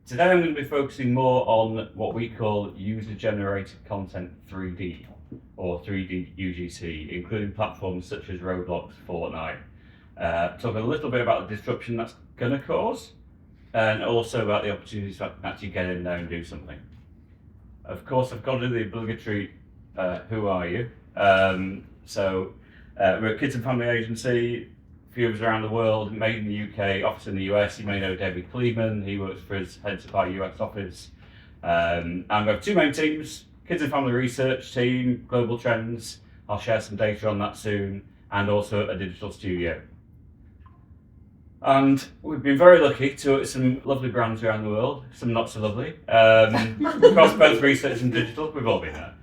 Today I'm going to be focusing more on what we call user-generated content 3D, or 3D UGC, including platforms such as Roblox, Fortnite. Talk a little bit about the disruption that's going to cause, and also about the opportunities to actually get in there and do something. Of course, I've got to do the obligatory, who are you? We're a kids and family agency, a few of us around the world, made in the UK, office in the US. You may know David Kleeman, he works for us, heads up our US office. And we have two main teams, kids and family research team, global trends. I'll share some data on that soon, and also a digital studio. And we've been very lucky to work with some lovely brands around the world, some not so lovely. Across both research and digital, we've all been there.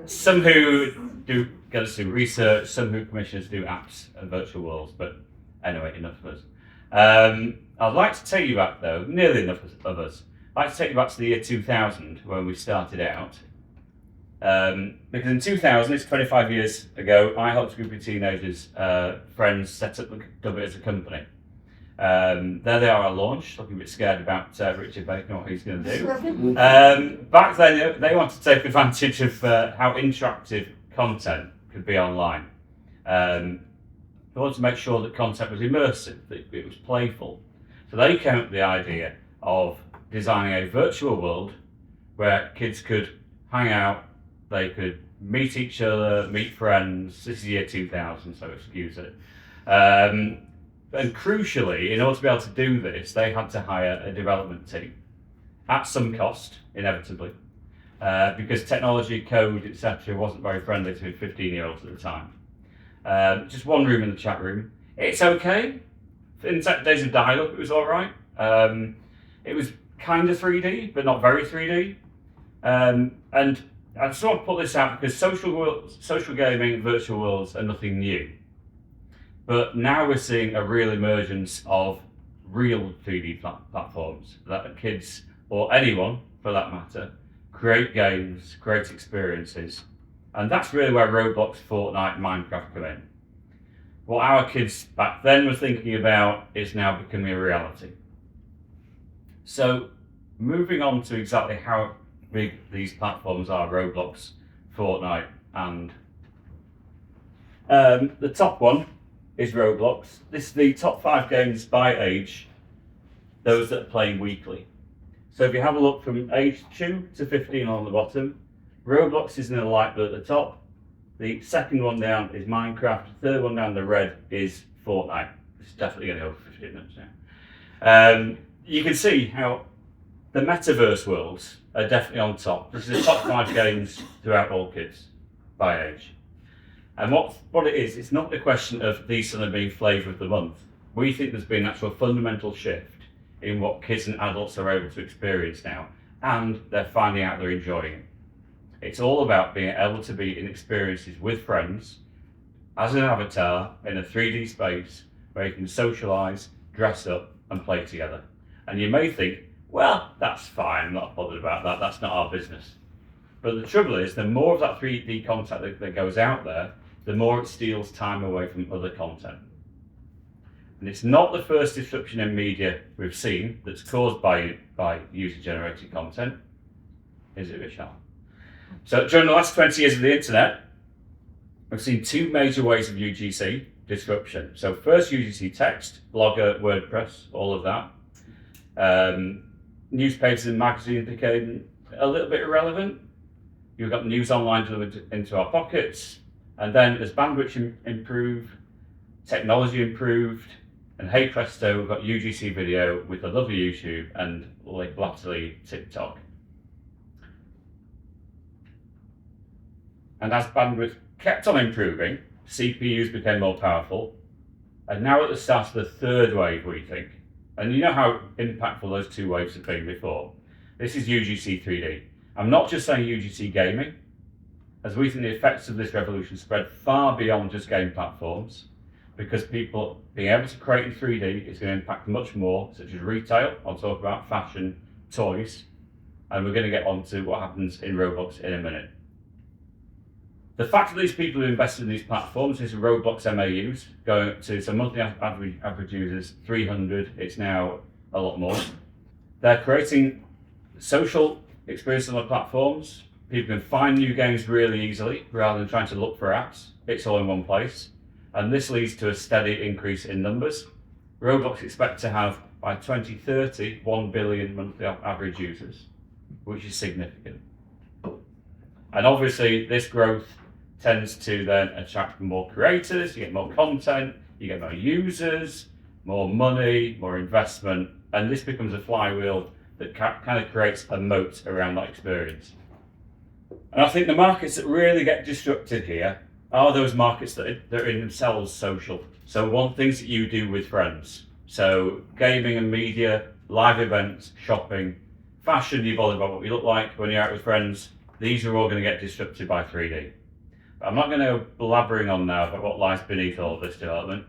Some who do get us to do research, some who commission us to do apps and virtual worlds, but anyway, enough of us. I'd like to take you back though, nearly enough of us. I'd like to take you back to the year 2000 when we started out. Because in 2000, it's 25 years ago, I helped a group of teenagers, friends, set up Dubit as a company. There they are at launch, looking a bit scared about Richard Bacon and what he's going to do. Back then, they wanted to take advantage of how interactive content could be online. They wanted to make sure that content was immersive, that it was playful. So they came up with the idea of designing a virtual world where kids could hang out, they could meet each other, meet friends. This is year 2000, so excuse it. And crucially, in order to be able to do this, they had to hire a development team at some cost, inevitably, because technology, code, etc. wasn't very friendly to 15-year-olds at the time. Just one room in the chat room. It's okay. In days of dial-up, it was all right. It was kind of 3D, but not very 3D. And I just want to put this out because social gaming, virtual worlds are nothing new. But now we're seeing a real emergence of real 3D platforms that kids, or anyone for that matter, create games, create experiences. And that's really where Roblox, Fortnite, Minecraft come in. What our kids back then were thinking about is now becoming a reality. So moving on to exactly how big these platforms are, Roblox, Fortnite, and the top one is Roblox. This is the top 5 games by age, those that are playing weekly. So if you have a look from age 2 to 15 on the bottom, Roblox is in the light blue at the top. The second one down is Minecraft. The third one down the red is Fortnite. It's definitely going to go for 15 minutes now. You can see how the metaverse worlds are definitely on top. This is the top 5 games throughout all kids by age. And what it is, it's not a question of these suddenly being flavour of the month. We think there's been an actual fundamental shift in what kids and adults are able to experience now, and they're finding out they're enjoying it. It's all about being able to be in experiences with friends, as an avatar, in a 3D space where you can socialise, dress up and play together. And you may think, well, that's fine, I'm not bothered about that, that's not our business. But the trouble is, the more of that 3D content that goes out there, the more it steals time away from other content. And it's not the first disruption in media we've seen that's caused by user-generated content, is it, Vishal? So during the last 20 years of the internet, we've seen 2 major ways of UGC disruption. So first, UGC text, Blogger, WordPress, all of that. Newspapers and magazines became a little bit irrelevant. You've got news online delivered into our pockets. And then as bandwidth improved, technology improved, and hey presto, we've got UGC video with the lovely YouTube and latterly TikTok. And as bandwidth kept on improving, CPUs became more powerful. And now at the start of the third wave, we think. And you know how impactful those 2 waves have been before. This is UGC 3D. I'm not just saying UGC gaming, as we think the effects of this revolution spread far beyond just game platforms, because people being able to create in 3D is going to impact much more, such as retail. I'll talk about fashion, toys, and we're going to get on to what happens in Roblox in a minute. The fact that these people who invested in these platforms is Roblox MAUs going up to, so monthly average users, 300, it's now a lot more. They're creating social experiences on the platforms. People can find new games really easily rather than trying to look for apps. It's all in one place. And this leads to a steady increase in numbers. Roblox expect to have, by 2030, 1 billion monthly average users, which is significant. And obviously, this growth tends to then attract more creators, you get more content, you get more users, more money, more investment, and this becomes a flywheel that kind of creates a moat around that experience. And I think the markets that really get disrupted here are those markets that are in themselves social. So things that you do with friends. So gaming and media, live events, shopping, fashion, you bother about what you look like when you're out with friends. These are all going to get disrupted by 3D. But I'm not going to go blabbering on now about what lies beneath all of this development.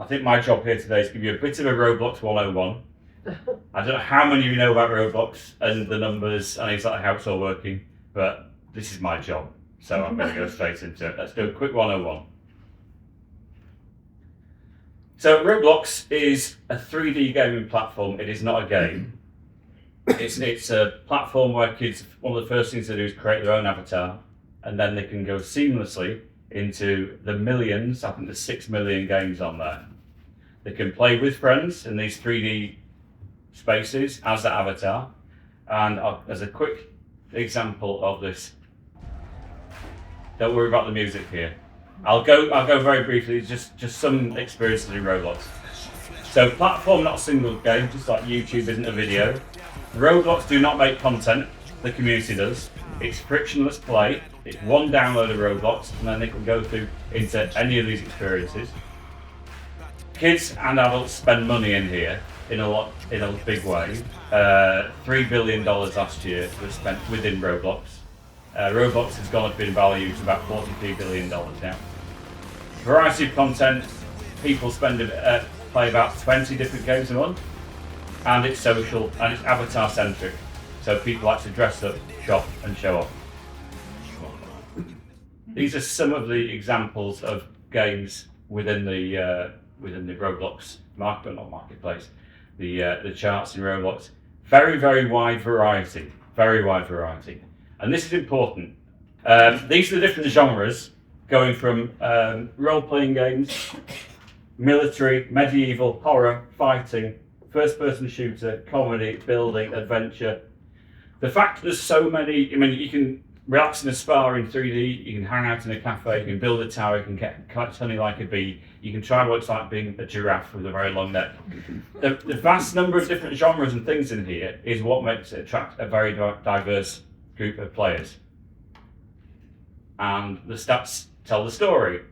I think my job here today is to give you a bit of a Roblox 101. I don't know how many of you know about Roblox and the numbers and exactly how it's all working, but this is my job. So I'm going to go straight into it. Let's do a quick 101. So Roblox is a 3D gaming platform. It is not a game. It's a platform where kids, one of the first things they do is create their own avatar, and then they can go seamlessly into the millions, I think there's 6 million games on there. They can play with friends in these 3D spaces as the avatar. And as a quick example of this, don't worry about the music here. I'll go very briefly, just some experiences in Roblox. So platform, not a single game, just like YouTube isn't a video. Roblox do not make content, the community does. It's frictionless play. It's one download of Roblox, and then they can go through into any of these experiences. Kids and adults spend money in here in a big way. $3 billion last year was spent within Roblox. Roblox has gone up in value to about $43 billion now. Variety of content. People play about 20 different games a month, and it's social and it's avatar centric. So people like to dress up, shop, and show off. These are some of the examples of games within the Roblox marketplace. The charts in Roblox, very wide variety, and this is important. These are the different genres, going from role-playing games, military, medieval, horror, fighting, first-person shooter, comedy, building, adventure. The fact that there's so many, I mean, you can relax in a spa in 3D, you can hang out in a cafe, you can build a tower, you can catch honey like a bee, you can try what it's like being a giraffe with a very long neck. The vast number of different genres and things in here is what makes it attract a very diverse group of players. And the stats tell the story.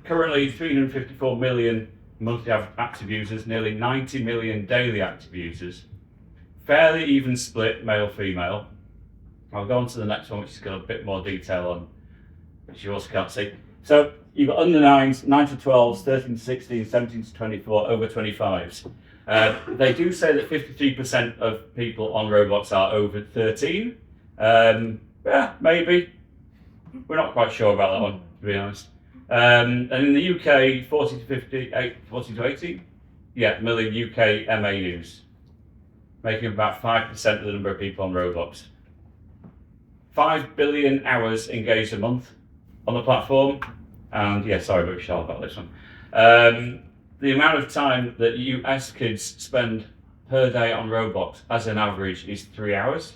Currently 354 million monthly active users, nearly 90 million daily active users. Fairly even split male-female. I'll go on to the next one, which has got a bit more detail on, which you also can't see. So you've got under 9s, 9 to 12s, 13 to 16, 17 to 24, over 25s. They do say that 53% of people on Roblox are over 13. Yeah, maybe. We're not quite sure about that one, to be honest. And in the UK, 40 to 80, million UK MAUs, making about 5% of the number of people on Roblox. 5 billion hours engaged a month on the platform, and sorry about Michelle about this one. The amount of time that US kids spend per day on Roblox as an average is 3 hours.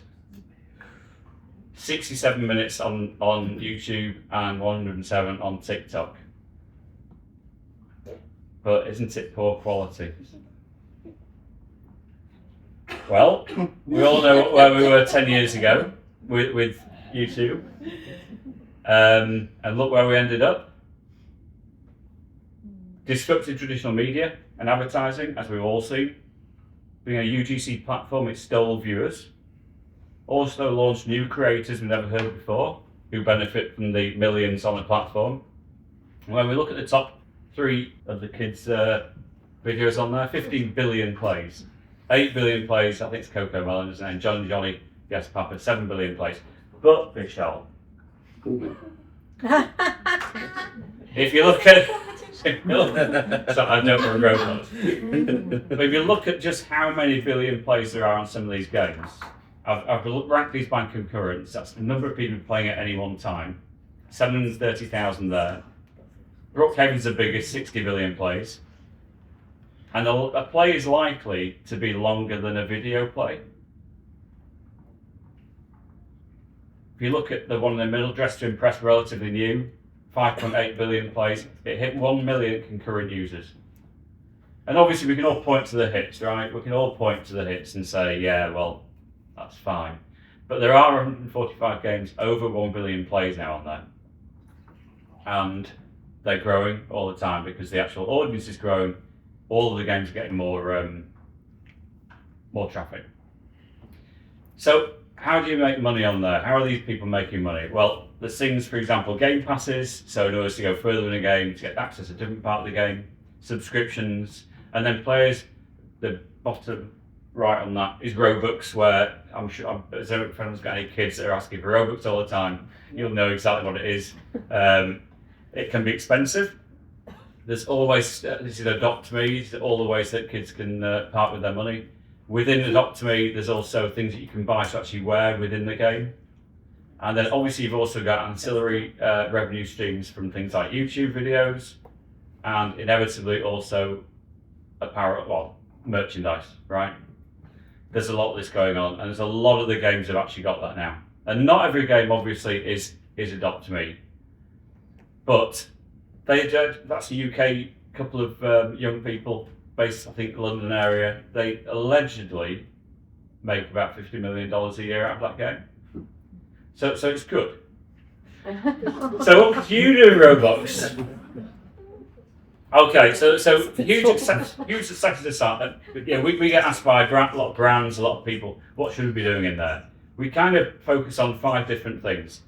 67 minutes on YouTube and 107 on TikTok. But isn't it poor quality? Well, we all know where we were 10 years ago with YouTube. And look where we ended up. Disrupted traditional media and advertising, as we've all seen. Being a UGC platform, it stole viewers. Also launched new creators we've never heard of before, who benefit from the millions on the platform. And when we look at the top 3 of the kids' videos on there, 15 billion plays. 8 billion plays, I think it's Coco Melon, isn't it? And Johnny, Yes Papa, 7 billion plays. But, Michelle, if you look at So I don't run Roblox. But if you look at just how many billion plays there are on some of these games, I've ranked these by concurrence. That's the number of people playing at any one time. 730,000 there. Brookhaven's the biggest, 60 billion plays. And a play is likely to be longer than a video play. If you look at the one in the middle, Dressed to Impress, relatively new, 5.8 billion plays, it hit 1 million concurrent users. And obviously we can all point to the hits, right? We can all point to the hits and say, yeah, well, that's fine. But there are 145 games over 1 billion plays now on there. And they're growing all the time because the actual audience is growing. All of the games are getting more traffic. So how do you make money on there? How are these people making money? Well, there's things, for example, game passes. So in order to go further in a game, to get access to a different part of the game, subscriptions, and then players, the bottom right on that is Robux, where I'm sure, if anyone's got any kids that are asking for Robux all the time, you'll know exactly what it is. It can be expensive. There's always, this is Adopt Me, all the ways that kids can part with their money. Within Adopt Me, there's also things that you can buy to actually wear within the game. And then obviously you've also got ancillary revenue streams from things like YouTube videos, and inevitably also apparel, well, merchandise, right? There's a lot of this going on, and there's a lot of the games have actually got that now. And not every game obviously is Adopt Me, but that's a UK couple of young people based, I think, London area. They allegedly make about $50 million a year out of that game. So it's good. So what could you do in Roblox? Okay, so huge success aside, yeah, we get asked by a lot of brands, a lot of people, what should we be doing in there? We kind of focus on 5 different things.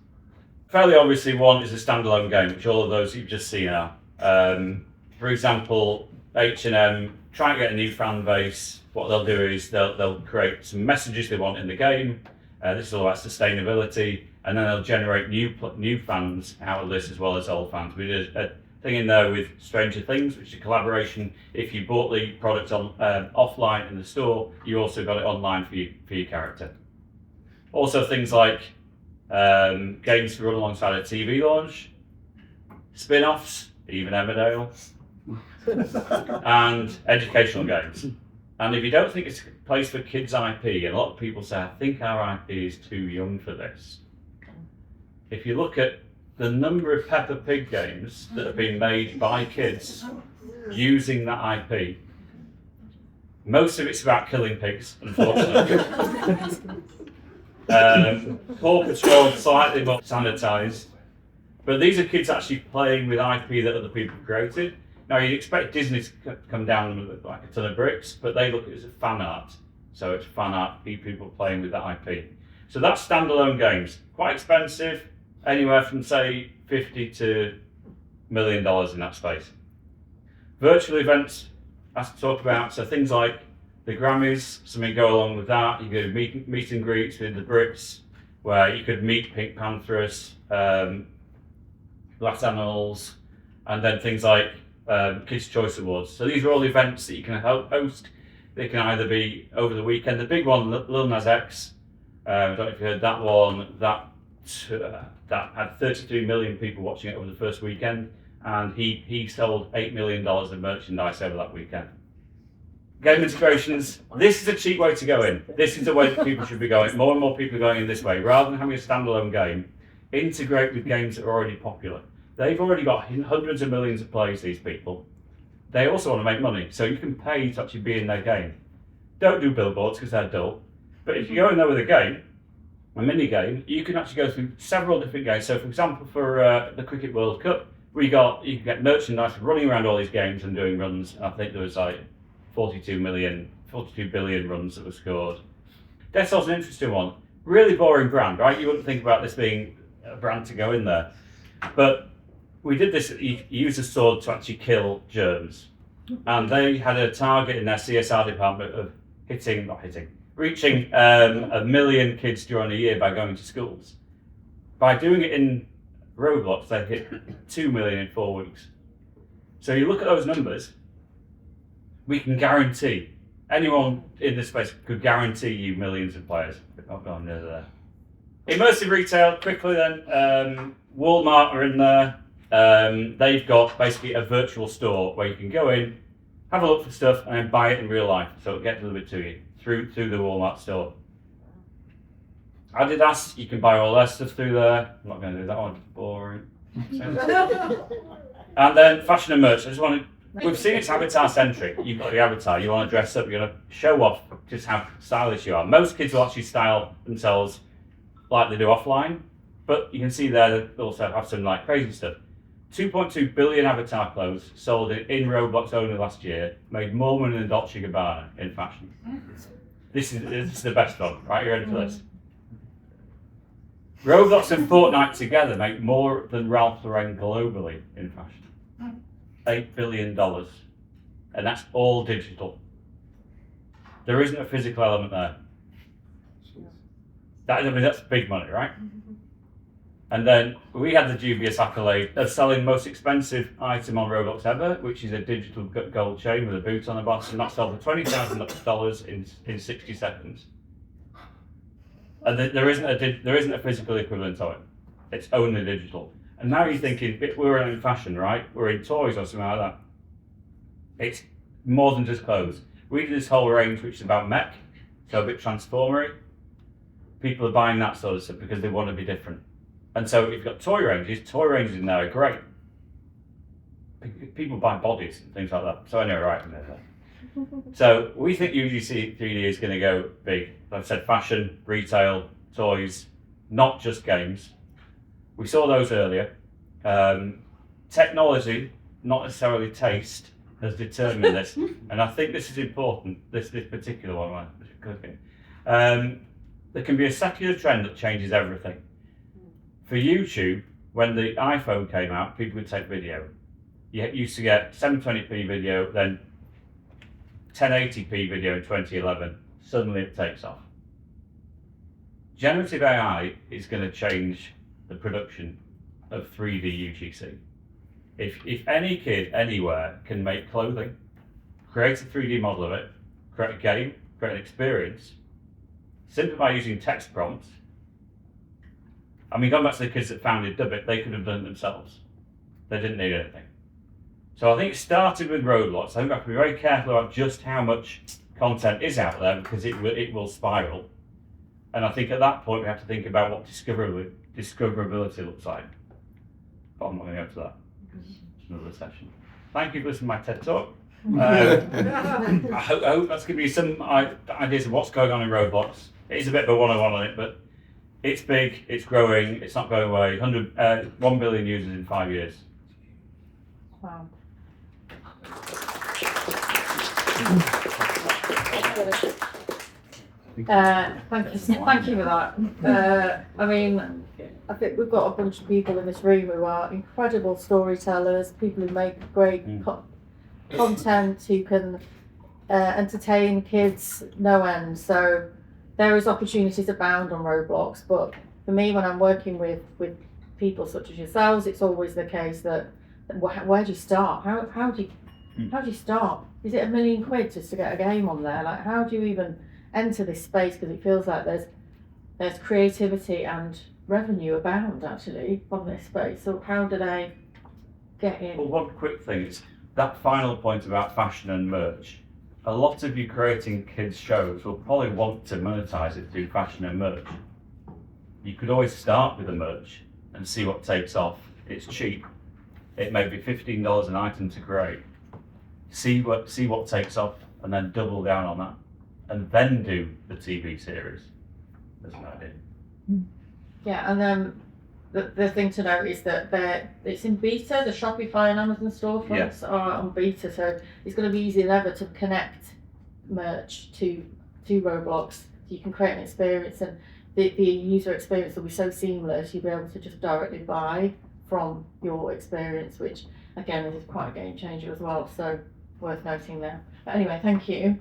Fairly obviously, one is a standalone game, which all of those you've just seen are. For example, H&M, trying to get a new fan base. What they'll do is they'll create some messages they want in the game. This is all about sustainability, and then they'll generate new fans out of this as well as old fans. We did a thing in there with Stranger Things, which is a collaboration. If you bought the product on offline in the store, you also got it online for your character. Also things like games to run alongside a TV launch, spin-offs, even Emmerdale, and educational games. And if you don't think it's a place for kids' IP, and a lot of people say, I think our IP is too young for this. If you look at the number of Peppa Pig games that have been made by kids using that IP, most of it's about killing pigs, unfortunately. Paw Patrol, slightly more sanitised. But these are kids actually playing with IP that other people created. Now, you'd expect Disney to come down with like a ton of bricks, but they look at it as a fan art. So it's fan art, people playing with that IP. So that's standalone games. Quite expensive, anywhere from, say, $50 to $1 million in that space. Virtual events, as to talk about, so things like the Grammys, something go along with that. You could meet and greets with the Brits, where you could meet Pink Panthers, Glass Animals, and then things like Kids' Choice Awards. So these are all events that you can host. They can either be over the weekend. The big one, Lil Nas X, I don't know if you heard that one, that had 33 million people watching it over the first weekend, and he sold $8 million of merchandise over that weekend. Game integrations, this is a cheap way to go in. This is the way that people should be going. More and more people are going in this way. Rather than having a standalone game, integrate with games that are already popular. They've already got hundreds of millions of plays, these people. They also want to make money, so you can pay to actually be in their game. Don't do billboards because they're dull. But if you go in there with a game, a mini game, you can actually go through several different games. So for example, for the Cricket World Cup, you can get merchandise running around all these games and doing runs. I think there was like 42 billion runs that were scored. Death's an interesting one. Really boring brand, right? You wouldn't think about this being a brand to go in there. But we did this, you use a sword to actually kill germs. And they had a target in their CSR department of reaching 1 million kids during a year by going to schools. By doing it in Roblox, they hit 2 million in 4 weeks. So you look at those numbers, we can guarantee, anyone in this space could guarantee you millions of players. We've not gone near there. Immersive retail, quickly then, Walmart are in there. They've got basically a virtual store where you can go in, have a look for stuff, and then buy it in real life. So it'll get delivered to you through the Walmart store. Adidas, you can buy all their stuff through there. I'm not going to do that one, boring. And then fashion and merch. We've seen it's avatar centric. You've got the avatar, you want to dress up, you're going to show off just how stylish you are. Most kids will actually style themselves like they do offline, but you can see there they also have some like crazy stuff. 2.2 billion avatar clothes sold in Roblox only last year, made more money than Dolce & Gabbana in fashion. This is the best one, right? You ready for this? Roblox and Fortnite together make more than Ralph Lauren globally in fashion. $8 billion. And that's all digital. There isn't a physical element there. That's big money, right? And then we had the dubious accolade of selling the most expensive item on Roblox ever, which is a digital gold chain with a boot on the bottom. That sold for $20,000 in 60 seconds. And there isn't a physical equivalent of it. It's only digital. And now you're thinking, we're in fashion, right? We're in toys or something like that. It's more than just clothes. We did this whole range which is about mech, so a bit transformery. People are buying that sort of stuff because they want to be different. And so if you've got toy ranges in there are great. People buy bodies and things like that. So anyway, right in there. So we think UGC 3D is going to go big. Like I said, fashion, retail, toys, not just games. We saw those earlier. Technology, not necessarily taste, has determined this. And I think this is important, this particular one. There can be a secular trend that changes everything. For YouTube, when the iPhone came out, people would take video. You used to get 720p video, then 1080p video in 2011. Suddenly it takes off. Generative AI is going to change the production of 3D UGC. If any kid anywhere can make clothing, create a 3D model of it, create a game, create an experience, simply by using text prompts. I mean, going back to the kids that founded Dubit, they could have done it themselves. They didn't need anything. So I think it started with Roblox. I think we have to be very careful about just how much content is out there because it will spiral. And I think at that point we have to think about what discoverability looks like. But I'm not going to go to that. It's another session. Thank you for listening to my TED Talk. I hope that's giving you some ideas of what's going on in Roblox. It is a bit of a 101 on it, but it's big, it's growing, it's not going away. 1 billion users in 5 years. Wow. Thank you for that. I mean, I think we've got a bunch of people in this room who are incredible storytellers, people who make great content, who can entertain kids no end. So there is opportunities abound on Roblox, but for me, when I'm working with people such as yourselves, it's always the case that where do you start? How do you start? Is it £1 million just to get a game on there? Like, how do you even enter this space? Because it feels like there's creativity and revenue abound actually from this space. So how do they get in? Well, one quick thing is that final point about fashion and merch. A lot of you creating kids shows will probably want to monetize it through fashion and merch. You could always start with the merch and see what takes off. It's cheap. It may be $15 an item to create. See what takes off and then double down on that. And then do the TV series. That's an idea. Yeah, and then the thing to note is that it's in beta. The Shopify and Amazon storefronts are on beta, so it's going to be easier than ever to connect merch to Roblox. You can create an experience, and the user experience will be so seamless. You'll be able to just directly buy from your experience, which again is quite a game changer as well. So worth noting there. But anyway, thank you.